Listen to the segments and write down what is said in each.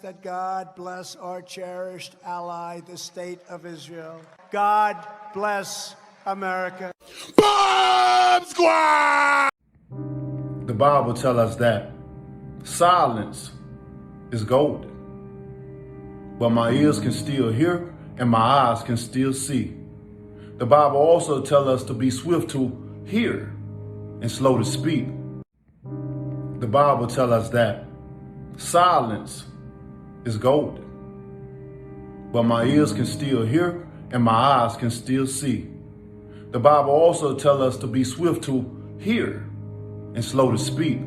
that God bless our cherished ally, the State of Israel. God bless America. Bomb Squad! The Bible tells us that silence is golden, but my ears can still hear and my eyes can still see. The Bible also tells us to be swift to hear and slow to speak. The Bible tells us that silence is golden, but my ears can still hear and my eyes can still see. The Bible also tells us to be swift to hear and slow to speak.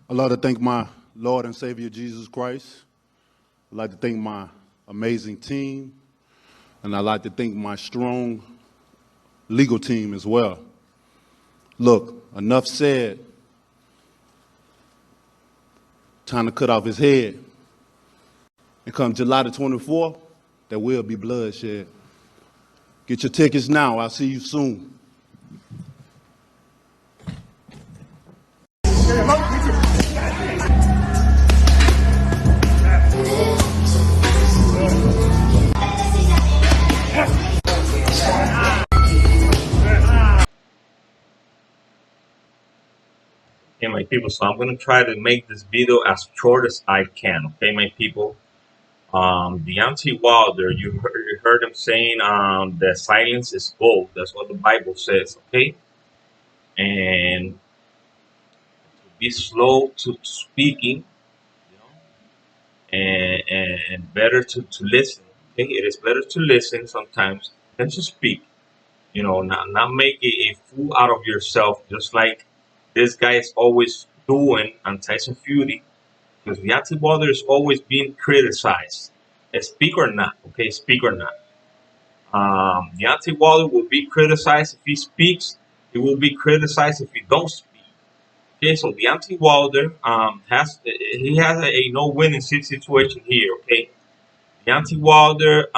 I'd like to thank my Lord and Savior Jesus Christ. I'd like to thank my amazing team, and I'd like to thank my strong legal team as well. Look, enough said. Time to cut off his head. And come July the 24th, there will be bloodshed. Get your tickets now. I'll see you soon. Okay, my people, so I'm going to try to make this video as short as I can, okay, my people. Deontay Wilder, you heard him saying that silence is gold. That's what the Bible says, okay? And be slow to speaking, you know, and better to listen, okay? It is better to listen sometimes than to speak, you know, not make a fool out of yourself, just like this guy is always doing on Tyson Fury, because Deontay Wilder is always being criticized. Speak or not, okay? Speak or not. Deontay Wilder will be criticized if he speaks. He will be criticized if he don't speak. Okay, so Deontay Wilder has a no-winning situation here. Okay, Deontay Wilder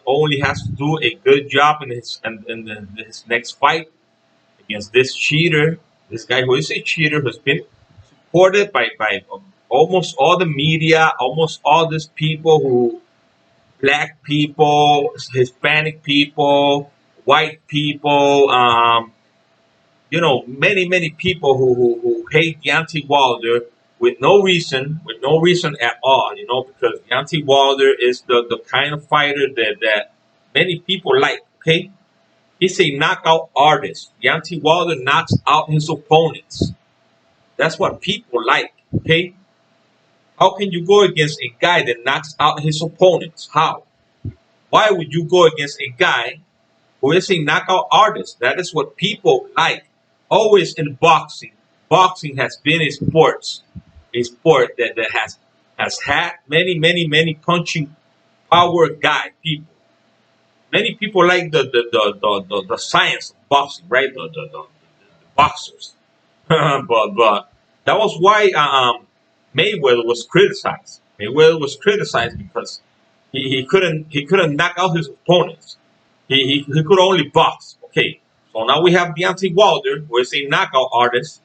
only has to do a good job in his next fight against this cheater. This guy who is a cheater, who's been supported by almost all the media, almost all these people who, black people, Hispanic people, white people, you know, many people who hate Deontay Wilder with no reason at all, you know, because Deontay Wilder is the kind of fighter that many people like, okay? He's a knockout artist. Deontay Wilder knocks out his opponents. That's what people like, okay? How can you go against a guy that knocks out his opponents? How? Why would you go against a guy who is a knockout artist? That is what people like. Always in boxing. Boxing has been a sport that has had many punching power guy people. Many people like the science of boxing, right? The boxers, but that was why Mayweather was criticized. Mayweather was criticized because he couldn't knock out his opponents. He could only box. Okay, so now we have Deontay Wilder, who is a knockout artist,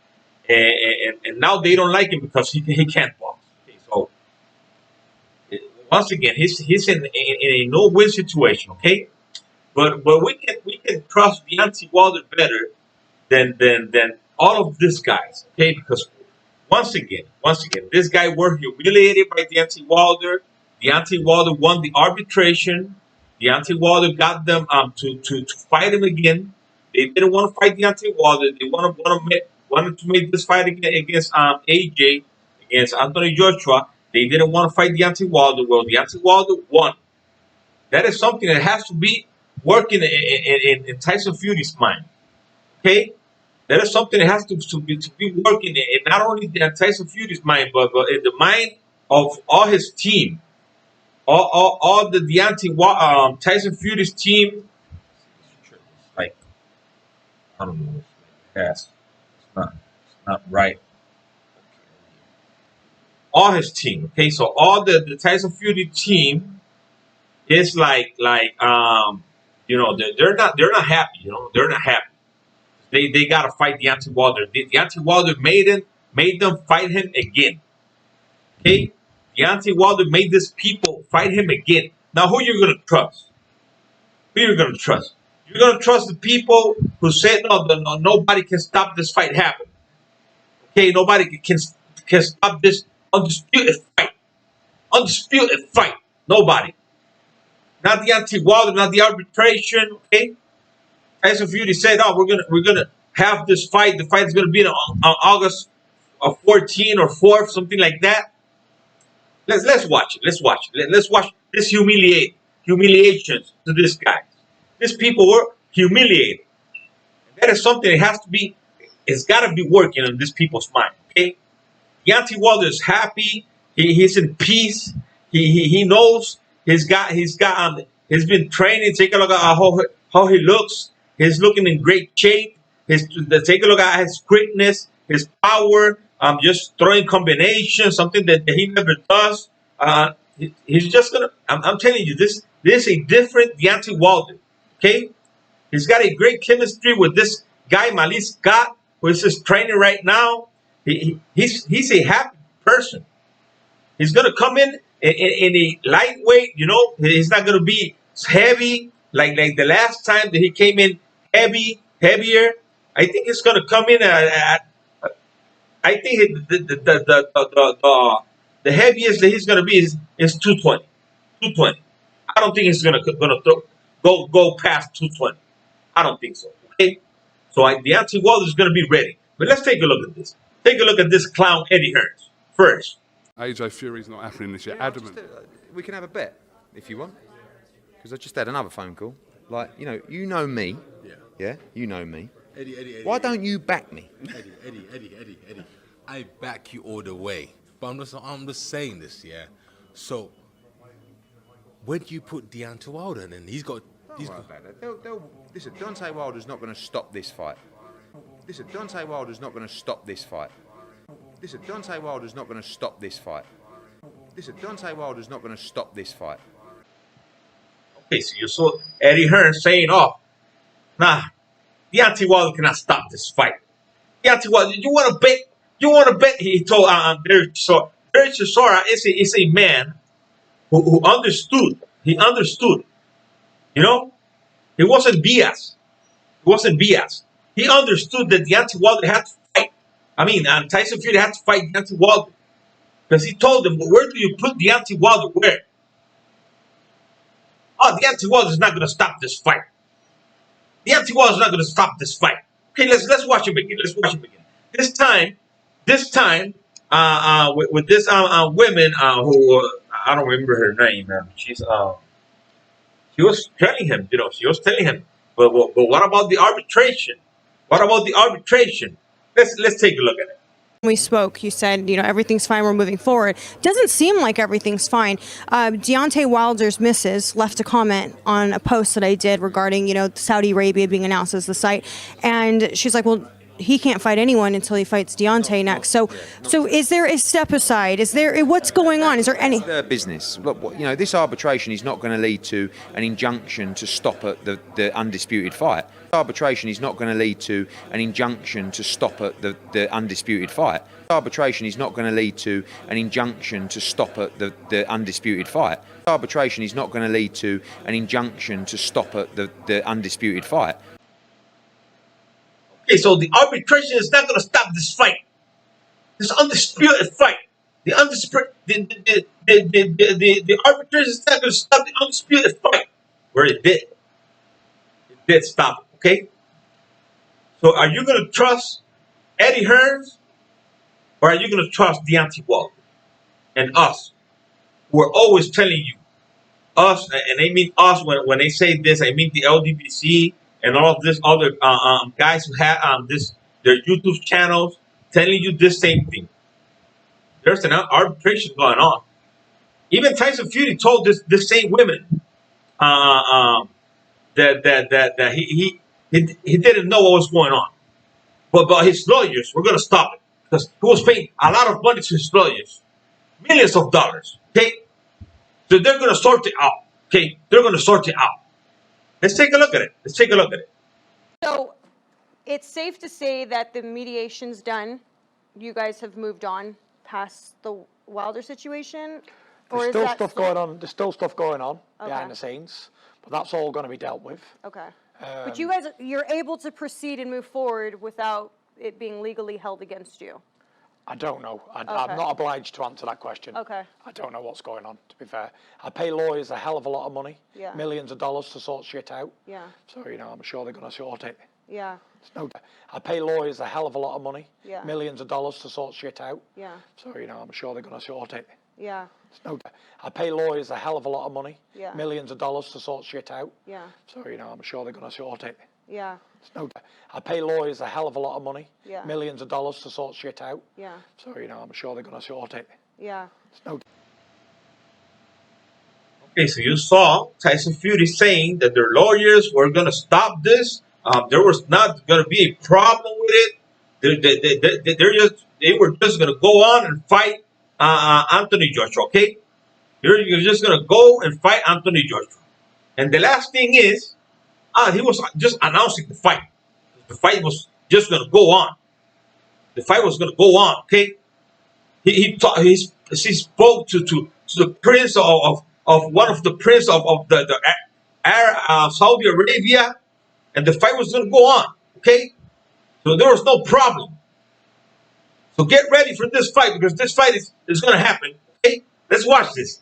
and now they don't like him because he can't box. Okay, so once again, he's in a no-win situation. Okay. But we can trust Deontay Wilder better than all of these guys, okay? Because once again, this guy were humiliated by Deontay Wilder. Deontay Wilder won the arbitration. Deontay Wilder got them to fight him again. They didn't want to fight Deontay Wilder. They wanted to make this fight against AJ, against Anthony Joshua. They didn't want to fight Deontay Wilder. Well, Deontay Wilder won. That is something that has to be working in Tyson Fury's mind, okay? That is something that has to be working in not only Tyson Fury's mind, but in the mind of all his team, all the Deontay Tyson Fury's team. Like, I don't know, yes, it's not right. All his team, okay? So all the Tyson Fury team is like you know, they're not happy. You know, they're not happy. They gotta fight Deontay Wilder. Deontay Wilder made them fight him again. Okay? Deontay Wilder made these people fight him again. Now, who you're gonna trust? Who you're gonna trust? You're gonna trust the people who said no, nobody can stop this fight happening. Okay, nobody can stop this undisputed fight. Undisputed fight. Nobody. Not Deontay Wilder, not the arbitration. Okay. Tyson Fury said, "Oh, we're gonna have this fight. The fight is gonna be on August 14 or 4th, something like that." Let's watch it. Let's watch it. Let's watch this humiliations to this guy. These people were humiliated. That is something that has to be. It's got to be working on these people's mind. Okay. Deontay Wilder is happy. He's in peace. He knows he's been training. Take a look at how he looks. He's looking in great shape. Take a look at his quickness, his power. Just throwing combinations, something that he never does. He's just gonna. I'm telling you, this is a different Deontay Wilder. Okay, he's got a great chemistry with this guy Malik Scott, who is his trainer right now. He's a happy person. He's gonna come in a lightweight. You know, he's not gonna be heavy like the last time that he came in heavier. I think he's gonna come in at I think the heaviest that he's gonna be is 220. 220. I don't think he's gonna go past 220. I don't think so. Okay. So Deontay Wilder is gonna be ready. But let's take a look at this. Take a look at this clown Eddie Hearns first. AJ Fury's not happening this year. Yeah, Adamant. we can have a bet if you want, because I just had another phone call. Like, you know me. Yeah. You know me. Eddie. Why don't you back me? Eddie. I back you all the way. But I'm just saying this, yeah. So, when do you put Deontay Wilder in? He's got. Listen, Deontay Wilder's not going to stop this fight. Deontay Wilder's not going to stop this fight. Deontay Wilder's not going to stop this fight. Okay, so you saw Eddie Hearns saying, "Oh, nah, Deontay Wilder cannot stop this fight." Deontay Wilder, you want to bet? You want to bet? He told Derek Chisora. Derek Chisora is a man who understood. He understood. You know, it wasn't BS. He understood that Deontay Wilder had to fight. Tyson Fury had to fight Deontay Wilder because he told him, "Where do you put Deontay Wilder? Where?" Oh, Deontay Wilder is not going to stop this fight. Deontay Wilder is not going to stop this fight. Okay, let's watch him again. This time, with this woman who I don't remember her name. She was telling him, But what about the arbitration? Let's take a look at it. We spoke, you said, everything's fine, we're moving forward. Doesn't seem like everything's fine. Deontay Wilder's missus left a comment on a post that I did regarding, Saudi Arabia being announced as the site. And she's like, well, he can't fight anyone until he fights Deontay next. So is there a step aside? What's going on? Is there any? Their business. Look, this arbitration is not going to lead to an injunction to stop the undisputed fight. Arbitration is not going to lead to an injunction to stop the undisputed fight. Arbitration is not going to lead to an injunction to stop the undisputed fight. Arbitration is not going to lead to an injunction to stop the undisputed fight. Okay, so the arbitration is not going to stop this fight. This undisputed fight. The arbitration is not going to stop the undisputed fight. Where it did. It did stop it, okay? So are you going to trust Eddie Hearns? Or are you going to trust Deontay Wilder? And us. We're always telling you. Us, and I mean us when they say this, I mean the LDBC and all of this other guys who have their YouTube channels telling you this same thing. There's an arbitration going on. Even Tyson Fury told this same women that he didn't know what was going on, but his lawyers were going to stop it because he was paying a lot of money to his lawyers, millions of dollars. Okay, so they're going to sort it out. Okay, they're going to sort it out. Let's take a look at it. So it's safe to say that the mediation's done you guys have moved on past the Wilder situation? Or There's is still that stuff going on. There's still stuff going on Okay. behind the scenes, but that's all going to be dealt with. Okay. But you guys, you're able to proceed and move forward without it being legally held against you? I don't know. Okay. I'm not obliged to answer that question. Okay. I don't know what's going on, to be fair. I pay lawyers a hell of a lot of money, Yeah. millions of dollars to sort shit out. Yeah. So, you know, I'm sure they're going to sort it. Yeah. I pay lawyers a hell of a lot of money, Yeah. millions of dollars to sort shit out. Yeah. So, you know, I'm sure they're going to sort it. Yeah. I pay lawyers a hell of a lot of money, Yeah. millions of dollars to sort shit out. Yeah. So, you know, I'm sure they're going to sort it. Yeah. I pay lawyers a hell of a lot of money, Yeah. millions of dollars to sort shit out. Yeah. So, you know, I'm sure they're going to sort it. Yeah. Okay, so you saw Tyson Fury saying that their lawyers were going to stop this. There was not going to be a problem with it. They were just going to go on and fight Anthony Joshua. Okay, you're just going to go and fight Anthony Joshua. And the last thing is, he was just announcing the fight. The fight was just going to go on. The fight was going to go on. Okay, he spoke to the prince of one of the prince of Saudi Arabia, and the fight was going to go on. Okay, so there was no problem. So get ready for this fight, because this fight is going to happen. Okay, let's watch this.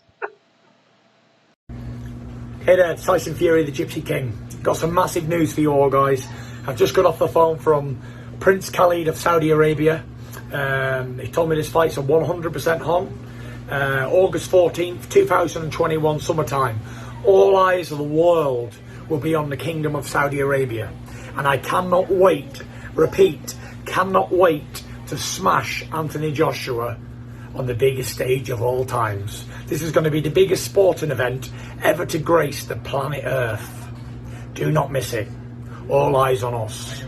Hey there, it's Tyson Fury, the Gypsy King. Got some massive news for you all, guys. I've just got off the phone from Prince Khalid of Saudi Arabia. He told me this fight's a 100% on. August 14th, 2021, summertime. All eyes of the world will be on the Kingdom of Saudi Arabia. And I cannot wait, repeat, cannot wait to smash Anthony Joshua on the biggest stage of all times. This is going to be the biggest sporting event ever to grace the planet Earth. Do not miss it. All eyes on us.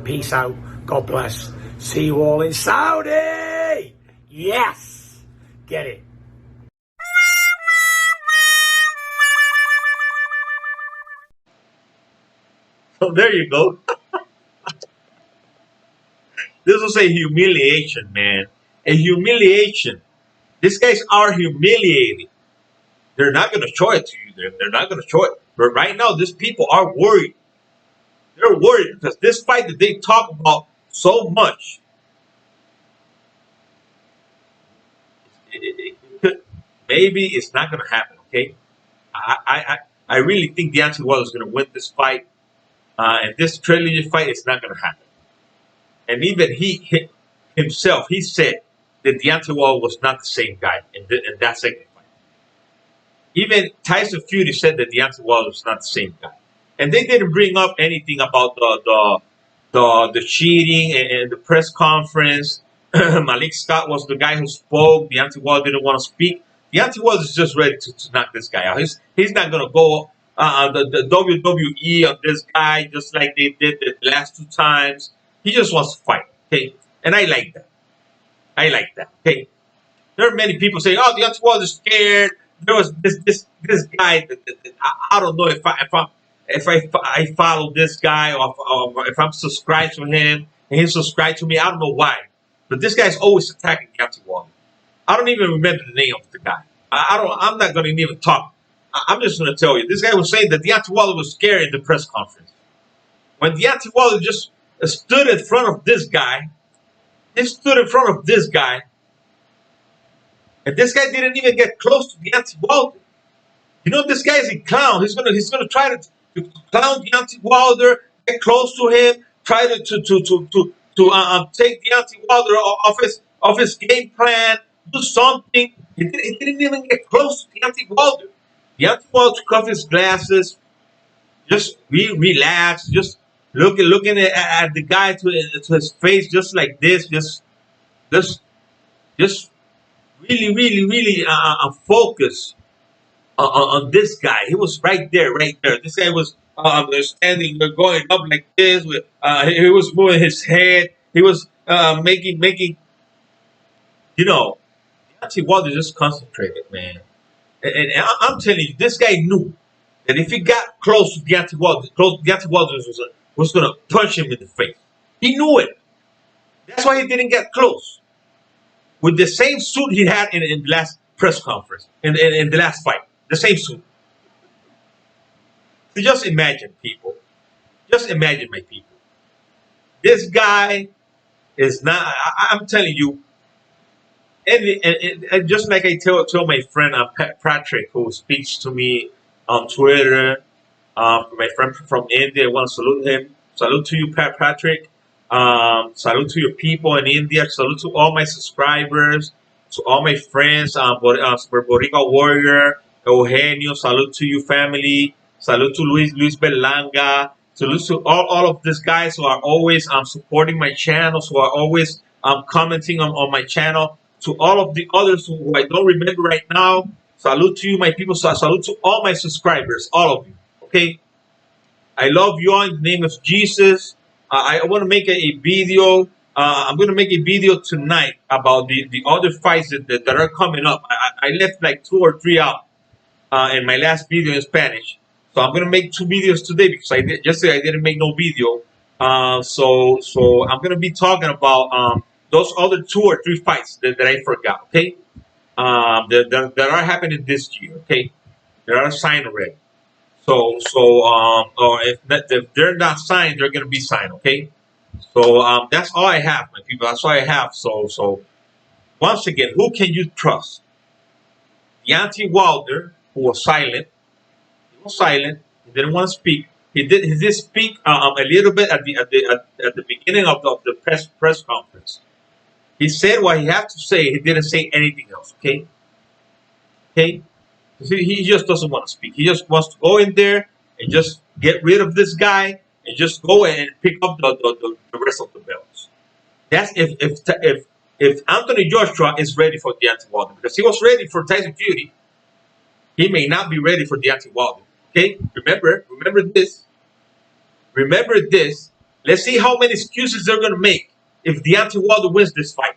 Peace out. God bless. See you all in Saudi! Yes! Get it. So there you go. This was a humiliation, man. A humiliation. These guys are humiliating. They're not going to show it to you. They're not going to show it. But right now, these people are worried. They're worried because this fight that they talk about so much, maybe it's not going to happen. Okay, I really think Deontay Wilder is going to win this fight, and this trilogy fight is not going to happen. And even he himself, he said that Deontay Wilder was not the same guy in that second fight. Even Tyson Fury said that Deontay Wilder was not the same guy. And they didn't bring up anything about the cheating and the press conference. Malik Scott was the guy who spoke. Deontay Wilder didn't want to speak. Deontay Wilder is just ready to knock this guy out. He's not going to go the WWE on this guy just like they did the last two times. He just wants to fight, okay? And I like that. I like that, okay? There are many people saying, "Oh, Deontay Wilder's scared." There was this guy that I don't know if I follow this guy or if I'm subscribed to him and he subscribed to me. I don't know why, but this guy's always attacking Deontay Wilder. I don't even remember the name of the guy. I'm not going to even talk. I'm just going to tell you. This guy was saying that Deontay Wilder was scared in the press conference. When Deontay Wilder just stood in front of this guy, and this guy didn't even get close to Deontay Wilder. You know, this guy is a clown. He's gonna try to clown Deontay Wilder, get close to him, try to take Deontay Wilder off his game plan, do something. He didn't even get close to Deontay Wilder. Deontay Wilder took off his glasses, just relaxed, just looking at the guy to his face, just like this, just really focus on this guy. He was right there. This guy was standing, going up like this. With he was moving his head. He was making. You know, Deontay Wilder just concentrated, man. And I'm telling you, this guy knew that if he got close to Deontay Wilder, was going to punch him in the face. He knew it. That's why he didn't get close. with the same suit he had in the last press conference, in the last fight. The same suit. So just imagine, people. Just imagine, my people. This guy is not, I'm telling you, and just like I tell my friend Patrick, who speaks to me on Twitter, my friend from India, I want to salute him. Salute to you, Patrick. Salute to your people in India. Salute to all my subscribers, to all my friends. Boricua Warrior, Eugenio. Salute to you, family. Salute to Luis Berlanga. Salute to all of these guys who are always supporting my channels, who are always commenting on my channel. To all of the others who I don't remember right now, salute to you, my people. So salute to all my subscribers, all of you. Okay, I love you all in the name of Jesus. I want to make a video. I'm going to make a video tonight about the other fights that are coming up. I left like 2 or 3 out in my last video in Spanish. So I'm going to make 2 videos today because yesterday I didn't make no video. So I'm going to be talking about those other 2 or 3 fights that I forgot. Okay, that are happening this year. Okay, they are signed already. So or if they're not signed, they're gonna be signed. Okay. So that's all I have, my people. That's all I have. So once again, who can you trust? Deontay Wilder, who was silent. He was silent. He didn't want to speak. He did speak a little bit at the beginning of the press conference. He said what he had to say. He didn't say anything else. Okay. Okay. He just doesn't want to speak. He just wants to go in there and just get rid of this guy and just go and pick up the rest of the belts. That's if Anthony Joshua is ready for Deontay Wilder, because he was ready for Tyson Fury, he may not be ready for Deontay Wilder. Okay, remember this. Remember this. Let's see how many excuses they're gonna make if Deontay Wilder wins this fight.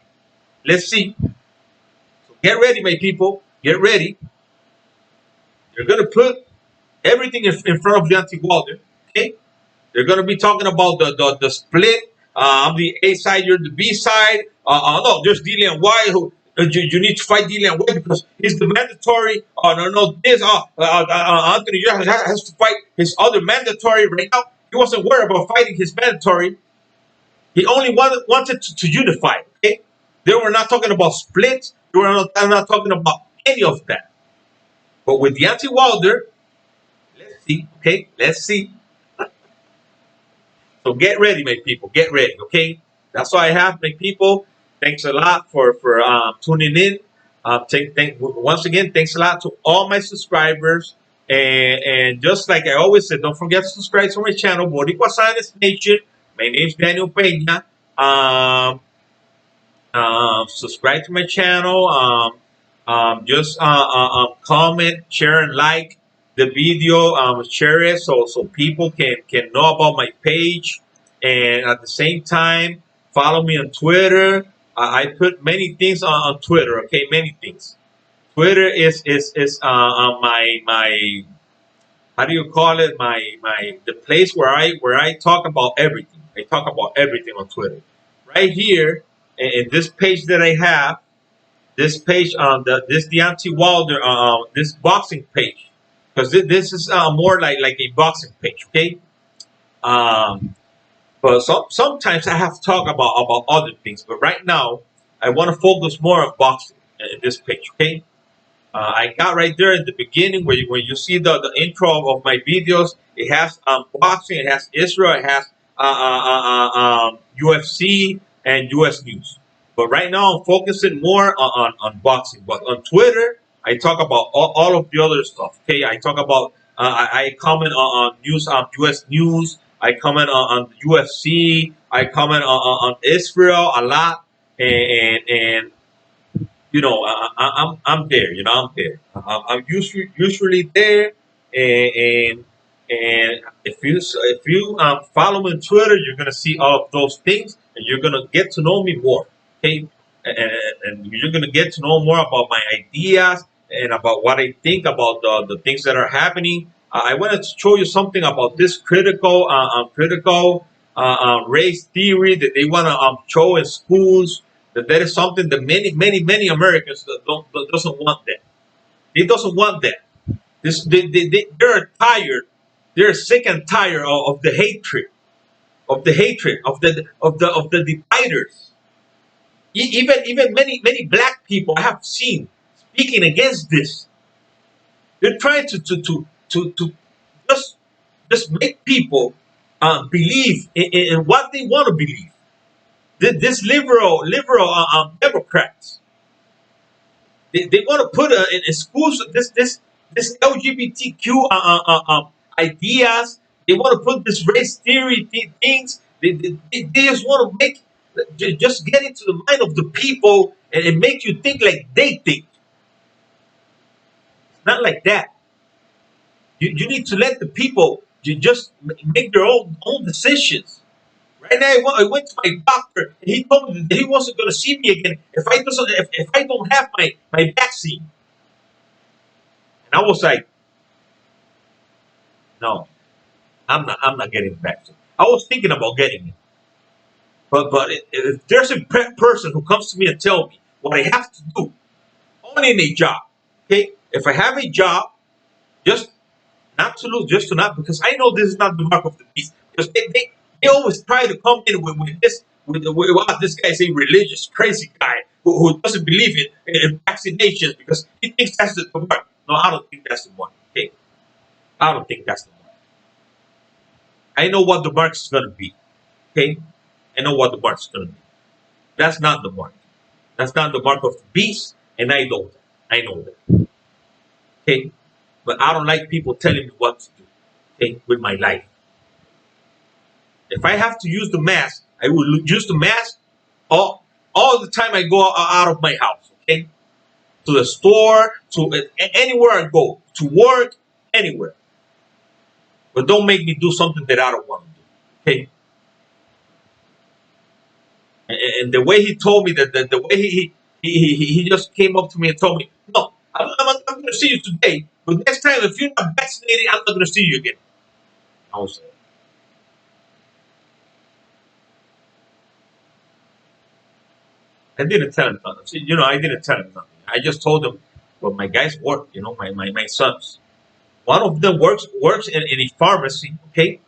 Let's see. So get ready, my people. Get ready. They're going to put everything in front of Deontay Wilder. Okay, they're going to be talking about the split. I'm the A side, you're the B side. No, there's Dillian White who you need to fight Dillian White because he's the mandatory. This Anthony Joshua has to fight his other mandatory right now. He wasn't worried about fighting his mandatory. He only wanted to unify. Okay, they were not talking about splits. They were not talking about any of that. But with Deontay Wilder, let's see, okay? Let's see. So get ready, my people. Get ready, okay? That's all I have, my people. Thanks a lot for tuning in. Once again, thanks a lot to all my subscribers. And just like I always said, don't forget to subscribe to my channel, Boricua Science Nation. My name's Daniel Peña. Subscribe to my channel. Just comment, share, and like the video. Share it so people can know about my page. And at the same time, follow me on Twitter. I put many things on Twitter. Okay, many things. Twitter is my how do you call it? The place where I talk about everything. I talk about everything on Twitter. Right here in this page that I have. This page on this Deontay Wilder this boxing page, because this is more like a boxing page, okay? But sometimes I have to talk about other things, but right now I want to focus more on boxing in this page, okay? I got right there in the beginning where you see the intro of my videos. It has boxing, it has Israel, it has UFC and US news. But right now, I'm focusing more on boxing. But on Twitter, I talk about all of the other stuff. Okay, I talk about I comment on news, U.S. news. I comment on UFC. I comment on Israel a lot, and you know, I'm there. You know, I'm there. I'm usually there, and if you follow me on Twitter, you're gonna see all of those things, and you're gonna get to know me more. Okay, and you're gonna get to know more about my ideas and about what I think about the things that are happening. I wanted to show you something about this critical race theory that they want to show in schools. That is something that many Americans doesn't want that. They doesn't want that. They're tired. They're sick and tired of the hatred, of the dividers. Even many black people I have seen speaking against this. They're trying to just make people believe in what they want to believe. This liberal Democrats, they want to put in schools this LGBTQ ideas. They want to put this race theory things. They just want to make just get into the mind of the people and make you think like they think. It's not like that. You need to let the people just make their own decisions. Right now, I went to my doctor, and he told me that he wasn't going to see me again if I don't have my vaccine. And I was like, no, I'm not getting the vaccine. I was thinking about getting it, but if there's a person who comes to me and tells me what I have to do, only in a job, okay? If I have a job, just not to lose, just to not, because I know this is not the mark of the beast. Because they always try to come in with this, wow, this guy's a religious, crazy guy who doesn't believe in vaccinations because he thinks that's the mark. No, I don't think that's the one. Okay, I don't think that's the mark. I know what the mark is going to be. Okay, I know what the mark is going to be. That's not the mark. That's not the mark of the beast, and I know that. I know that. Okay, but I don't like people telling me what to do. Okay, with my life. If I have to use the mask, I will use the mask all the time I go out of my house. Okay, to the store, to anywhere I go, to work, anywhere. But don't make me do something that I don't want to do. Okay. And the way he told me that, the way he just came up to me and told me, no, I'm going to see you today, but next time if you're not vaccinated, I'm not going to see you again. I was like, I didn't tell him nothing. See, I didn't tell him nothing. I just told him, well, my guys work, my sons. One of them works in a pharmacy, okay?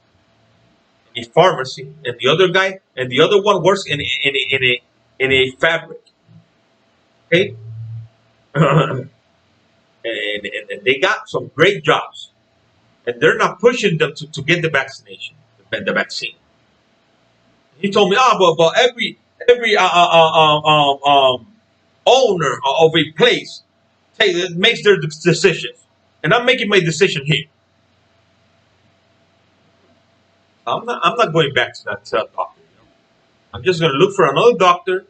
In a pharmacy, and the other one works in a fabric, okay? and they got some great jobs, and they're not pushing them to get the vaccination, the vaccine. He told me, but every owner of a place makes their decisions, and I'm making my decision here. I'm not going back to that doctor. I'm just going to look for another doctor,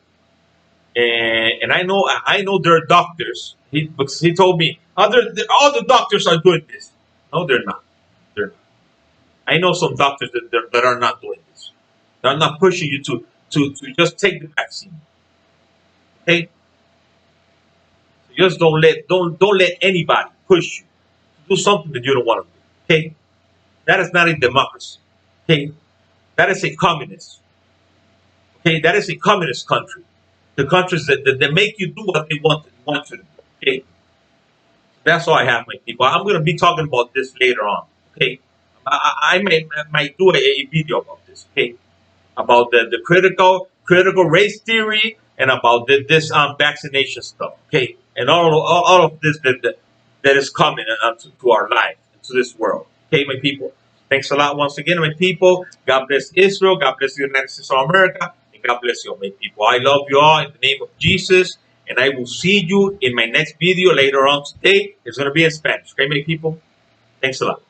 and I know there are doctors. Because he told me all the doctors are doing this. No, they're not. They're not. I know some doctors that are not doing this. They're not pushing you to just take the vaccine. Okay? So just don't let anybody push you to do something that you don't want to do. Okay? That is not a democracy. Okay? That is a communist. Okay? That is a communist country. The countries that make you do what they want to do. Okay? That's all I have, my people. I'm going to be talking about this later on. Okay? I might do a video about this. Okay? About the critical race theory and about this vaccination stuff, okay, and all of this that is coming to our life, to this world, okay, my people. Thanks a lot once again, my people. God bless Israel. God bless the United States of America, and God bless you all, my people. I love you all in the name of Jesus, and I will see you in my next video later on today. It's going to be in Spanish, okay, my people. Thanks a lot.